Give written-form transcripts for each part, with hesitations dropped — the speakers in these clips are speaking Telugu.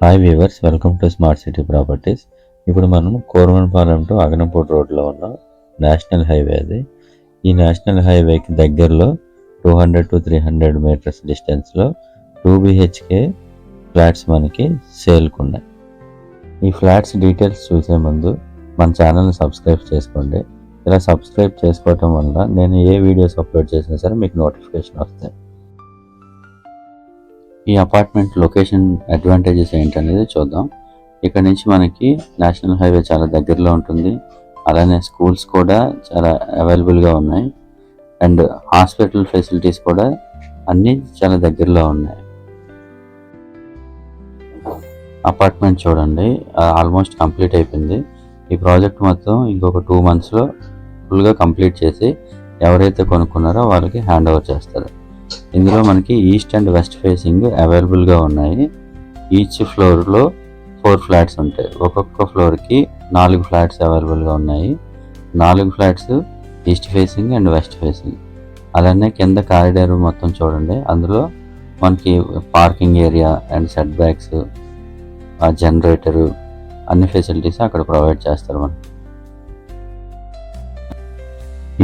Hi viewers, welcome to smart city properties. ఇప్పుడు మనం కోరమన్పాలెం టు అగనంపూడి రోడ్లో ఉన్న నేషనల్ హైవే అది. ఈ నేషనల్ హైవేకి దగ్గరలో 200 to 300 మీటర్స్ డిస్టెన్స్లో 2 BHK ఫ్లాట్స్ మనకి సేల్కి ఉన్నాయి. ఈ ఫ్లాట్స్ డీటెయిల్స్ చూసే ముందు మన ఛానల్ని సబ్స్క్రైబ్ చేసుకోండి. ఇలా సబ్స్క్రైబ్ చేసుకోవటం వల్ల నేను ఏ వీడియోస్ అప్లోడ్ చేసినా సరే మీకు నోటిఫికేషన్ వస్తాయి. ఈ అపార్ట్మెంట్ లొకేషన్ అడ్వాంటేజెస్ ఏంటనేది చూద్దాం. ఇక్కడ నుంచి మనకి నేషనల్ హైవే చాలా దగ్గరలో ఉంటుంది. అలానే స్కూల్స్ కూడా చాలా అవైలబుల్గా ఉన్నాయి. అండ్ హాస్పిటల్ ఫెసిలిటీస్ కూడా అన్నీ చాలా దగ్గరలో ఉన్నాయి. అపార్ట్మెంట్ చూడండి, ఆల్మోస్ట్ కంప్లీట్ అయిపోయింది. ఈ ప్రాజెక్ట్ మొత్తం ఇంకొక 2 monthsలో ఫుల్గా కంప్లీట్ చేసి ఎవరైతే కొనుక్కున్నారో వాళ్ళకి హ్యాండ్ ఓవర్ చేస్తారు. ఇందులో మనకి ఈస్ట్ అండ్ వెస్ట్ ఫేసింగ్ అవైలబుల్గా ఉన్నాయి. ఈచ్ ఫ్లోర్లో 4 ఫ్లాట్స్ ఉంటాయి. ఒక్కొక్క ఫ్లోర్కి 4 ఫ్లాట్స్ అవైలబుల్గా ఉన్నాయి. 4 flats east facing and west facing. అలానే కింద కారిడార్ మొత్తం చూడండి, అందులో మనకి parking area and set backs, generator, అన్ని ఫెసిలిటీస్ అక్కడ ప్రొవైడ్ చేస్తారు మనకి.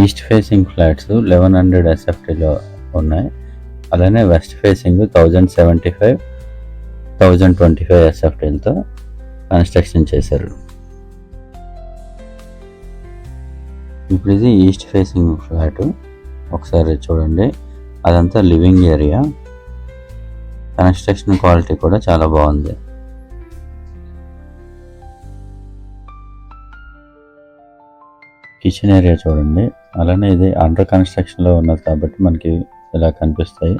ఈస్ట్ ఫేసింగ్ ఫ్లాట్స్ 1100 SFTలో ఉన్నాయి. అలానే వెస్ట్ ఫేసింగ్ 1075, 1025 SFTలతో కన్స్ట్రక్షన్ చేశారు. ఇప్పుడు ఇది ఈస్ట్ ఫేసింగ్ ఫ్లాట్, ఒకసారి చూడండి. అదంతా లివింగ్ ఏరియా. కన్స్ట్రక్షన్ క్వాలిటీ కూడా చాలా బాగుంది. కిచెన్ ఏరియా చూడండి. అలానే ఇది అండర్ కన్స్ట్రక్షన్లో ఉన్నది కాబట్టి మనకి ఇలా కనిపిస్తాయి.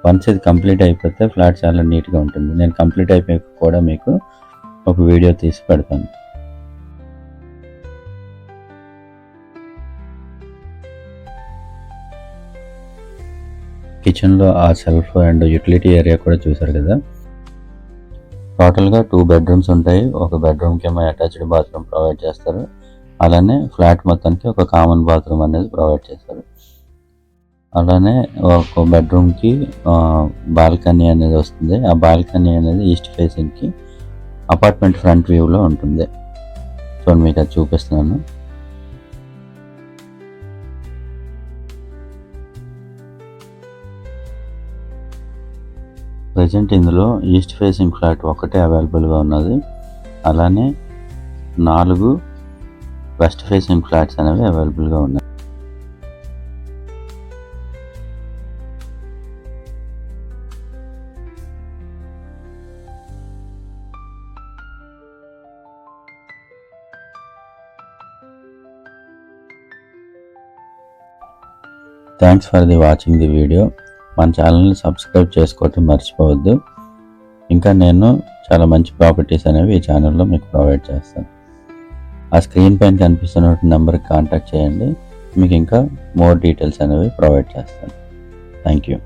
వన్స్ ఇది కంప్లీట్ అయిపోతే ఫ్లాట్ చాలా నీట్గా ఉంటుంది. నేను కంప్లీట్ అయిపోయాక కూడా మీకు ఒక వీడియో తీసి పెడతాను. కిచెన్లో ఆ సెల్ఫ్ అండ్ యూటిలిటీ ఏరియా కూడా చూసారు కదా. టోటల్గా 2 bedrooms ఉంటాయి. ఒక బెడ్రూమ్కి ఏమో అటాచ్డ్ బాత్రూమ్ ప్రొవైడ్ చేస్తారు. అలానే ఫ్లాట్ మొత్తానికి ఒక కామన్ బాత్రూమ్ అనేది ప్రొవైడ్ చేస్తారు. అలానే ఒక బెడ్రూమ్కి బాల్కనీ అనేది వస్తుంది. ఆ బాల్కనీ అనేది ఈస్ట్ ఫేసింగ్కి అపార్ట్మెంట్ ఫ్రంట్ వ్యూలో ఉంటుంది. చూడండి, మీకు అది చూపిస్తున్నాను. ప్రజెంట్ ఇందులో ఈస్ట్ ఫేసింగ్ ఫ్లాట్ ఒకటే అవైలబుల్గా ఉన్నది. అలానే 4 వెస్ట్ ఫేసింగ్ ఫ్లాట్స్ అనేవి అవైలబుల్గా ఉన్నాయి. Thanks for watching the video. మన ఛానల్ని సబ్స్క్రైబ్ చేసుకోవటం మర్చిపోవద్దు. ఇంకా నేను చాలా మంచి ప్రాపర్టీస్ అనేవి ఈ ఛానల్లో మీకు ప్రొవైడ్ చేస్తాను. ఆ స్క్రీన్ పైన కనిపిస్తున్న నెంబర్కి కాంటాక్ట్ చేయండి. మీకు ఇంకా మోర్ డీటెయిల్స్ అనేవి ప్రొవైడ్ చేస్తాను. Thank you.